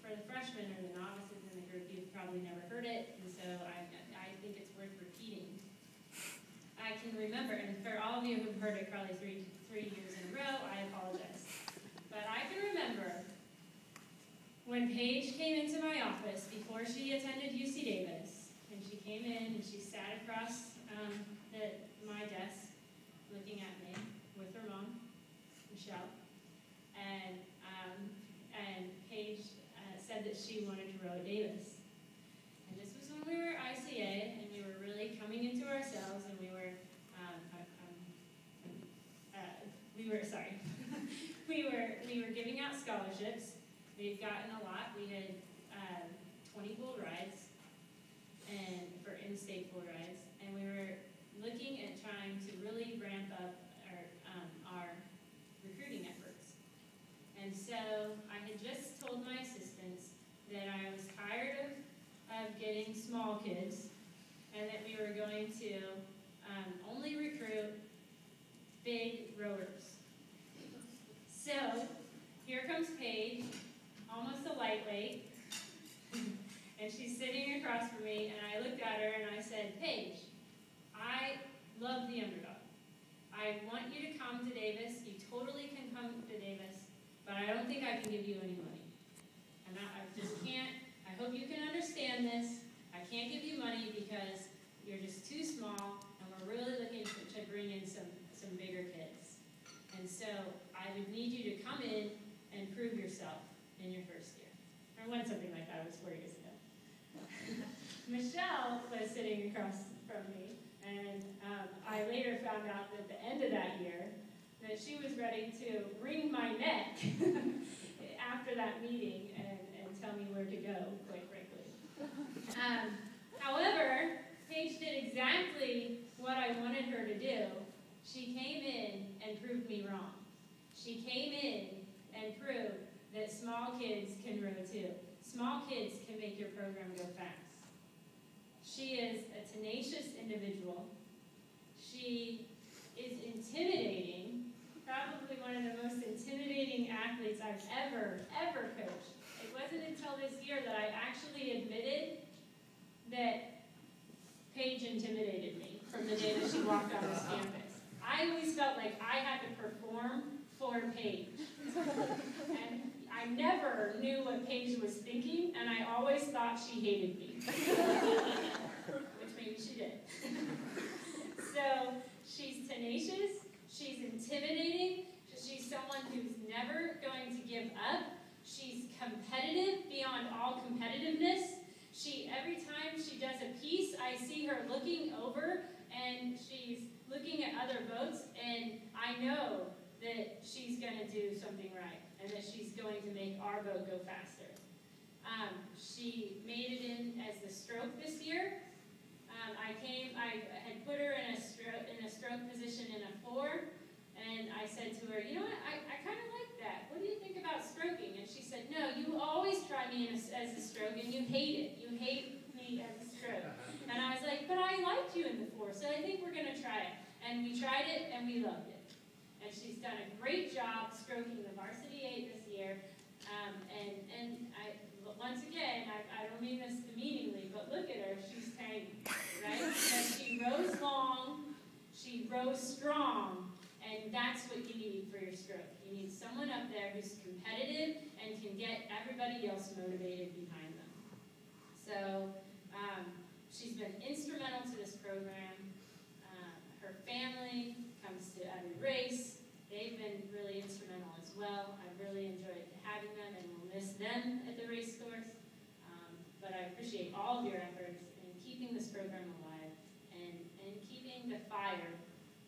for the freshmen or the novices in the group, you've probably never heard it, and so I think it's worth repeating. I can remember, and for all of you who've heard it probably three years in a row, I apologize. But I can remember when Paige came into my office before she attended UC Davis, and she came in and she sat across my desk looking at me with her mom, Michelle, and Paige said that she wanted to row at Davis. And this was when we were ICA, and we were really coming into ourselves, and we were we were giving out scholarships. We've gotten a lot. We had 20 bull rides and for in-state bull rides, and we were looking at trying to really ramp up our recruiting efforts. And so I had just told my assistants that I was tired of getting small kids, and that we were going to only recruit big rowers. So here comes Paige, almost a lightweight, and she's sitting across from me, and I looked at her and I said, Paige, I love the underdog. I want you to come to Davis. You totally can come to Davis, but I don't think I can give you any money. And I just can't. I hope you can understand this. I can't give you money because you're just too small, and we're really looking to bring in some bigger kids. And so I would need you to come in and prove yourself in your first year. I won something like that. It was 4 years ago. Michelle was sitting across from me, and I later found out at the end of that year that she was ready to wring my neck after that meeting and tell me where to go, quite frankly. However, Paige did exactly what I wanted her to do. She came in and proved me wrong. She came in and proved that small kids can row too. Small kids can make your program go fast. She is a tenacious individual. She is intimidating, probably one of the most intimidating athletes I've ever coached. It wasn't until this year that I actually admitted that Paige intimidated me from the day that she walked on this campus. I always felt like I had to perform for Paige. And I never knew what Paige was thinking, and I always thought she hated me. Which maybe she did. So she's tenacious, she's intimidating, she's someone who's never going to give up, she's competitive beyond all competitiveness. Every time she does a piece, I see her looking over, and she's looking at other boats, and I know that she's going to do something right, and that she's going to make our boat go faster. She made it in as the stroke this year. I had put her in a stroke position in a 4, and I said to her, you know what, I kind of like that. What do you think about stroking? And she said, no, you always try me as a stroke, and you hate it. You hate me as a stroke. And I was like, but I liked you in the 4, so I think we're going to try it. And we tried it, and we loved it. And she's done a great job stroking the varsity 8 this year. Once again, I don't mean this demeaningly, but look at her, she's tiny, right? Because she rows long, she rows strong, and that's what you need for your stroke. You need someone up there who's competitive and can get everybody else motivated behind them. So she's been instrumental to this program. Her family comes to every race. They've been really instrumental as well. I've really enjoyed having them, and we'll miss them at the race course. But I appreciate all of your efforts in keeping this program alive and keeping the fire,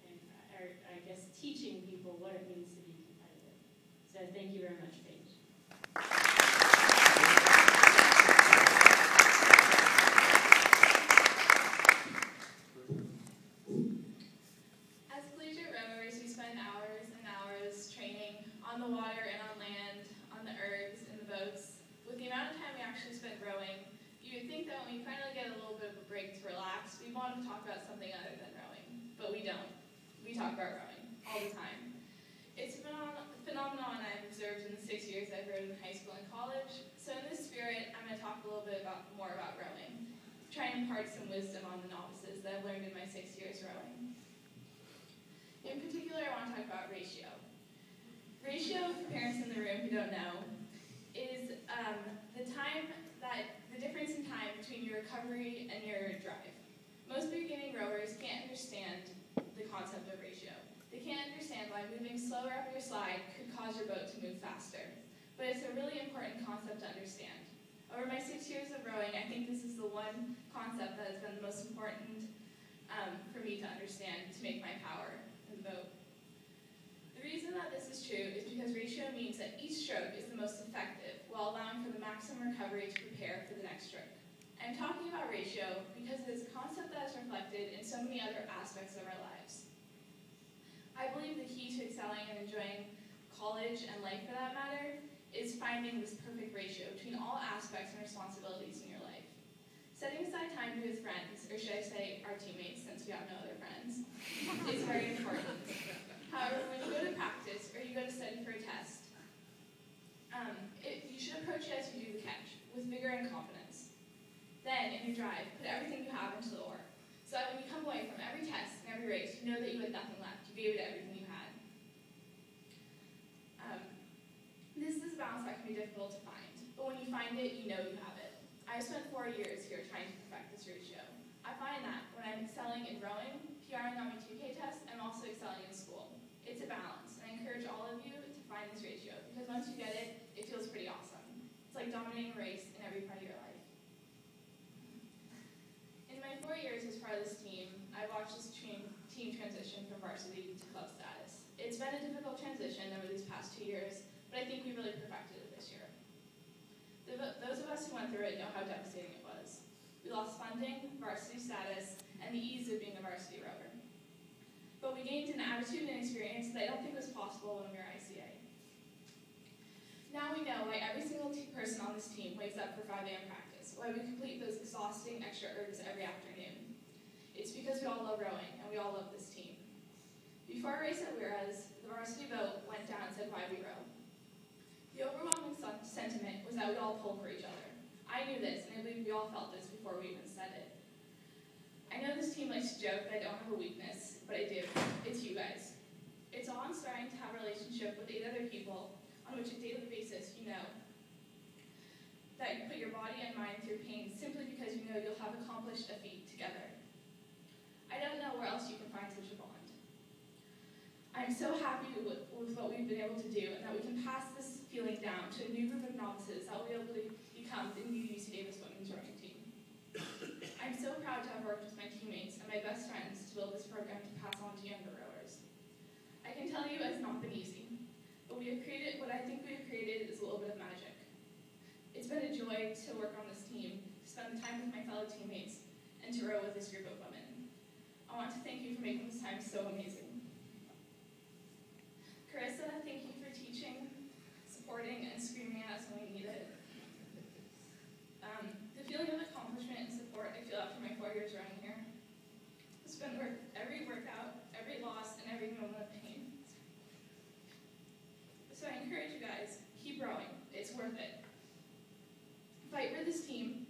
and I guess teaching people what it means to be competitive. So thank you very much, Paige. As collegiate rowers, we spend hours and hours training on the water and on land, on the ergs, in the boats. With the amount of time we actually spend rowing, you would think that when we finally get a little bit of a break to relax, we want to talk about something other than rowing. But we don't. We talk about rowing all the time. It's a phenomenon I've observed in the 6 years I've rowed in high school and college. So in impart some wisdom on the novices that I've learned in my 6 years rowing. In particular, I want to talk about ratio. Ratio, for parents in the room who don't know, is the difference in time between your recovery and your drive. Most beginning rowers can't understand the concept of ratio. They can't understand why moving slower up your slide could cause your boat to move faster. But it's a really important concept to understand. Over my 6 years of rowing, I think this is the one concept that has been the most important for me to understand to make my power in the boat. The reason that this is true is because ratio means that each stroke is the most effective while allowing for the maximum recovery to prepare for the next stroke. I'm talking about ratio because it is a concept that is reflected in so many other aspects of our lives. I believe the key to excelling and enjoying college and life for that matter is finding this perfect ratio between all aspects and responsibilities in your life. Setting aside time to be with friends, or should I say our teammates since we have no other friends, is very important. However, when you go to practice or you go to study for a test, you should approach it as you do the catch, with vigor and confidence. Then, in your drive, put everything you have into the oar, so that when you come away from every test and every race, you know that you had nothing left. You gave it everything you had. This is a balance that can be difficult to find, but when you find it, you know you have it. I've spent 4 years here trying to perfect this ratio. I find that when I'm excelling in rowing, PRing on my 2K test, I'm also excelling in school. It's a balance, and I encourage all of you to find this ratio, because once you get it, it feels pretty awesome. It's like dominating a race in every part of your life. In my 4 years as part of this team, I watched this team transition from varsity to club status. It's been a difficult transition over these past 2 years, but I think we really perfected it this year. Those of us who went through it know how devastating it was. We lost funding, varsity status, and the ease of being a varsity rower. But we gained an attitude and experience that I don't think was possible when we were ICA. Now we know why every single person on this team wakes up for 5 a.m. practice, why we complete those exhausting extra ergs every afternoon. It's because we all love rowing, and we all love this team. Before our race at Whereas, the varsity boat went down and said, "Why we row?" The overwhelming sentiment was that we'd all pull for each other. I knew this, and I believe we all felt this before we even said it. I know this team likes to joke that I don't have a weakness, but I do. It's you guys. It's awe-inspiring to have a relationship with 8 other people on which a daily basis you know that you put your body and mind through pain simply because you know you'll have accomplished a feat together. I don't know where else you can find such a bond. I'm so happy with what we've been able to do, and that we can pass this feeling down to a new group of novices that will be able to become the new UC Davis women's rowing team. I'm so proud to have worked with my teammates and my best friends to build this program to pass on to younger rowers. I can tell you it's not been easy, but what I think we have created is a little bit of magic. It's been a joy to work on this team, to spend the time with my fellow teammates, and to row with this group of women. I want to thank you for making this time so amazing. Carissa, thank you for teaching, supporting, and screaming at us when we need it. The feeling of accomplishment and support I feel after my 4 years running here. It's been worth every workout, every loss, and every moment of pain. So I encourage you guys, keep rowing. It's worth it. Fight for this team,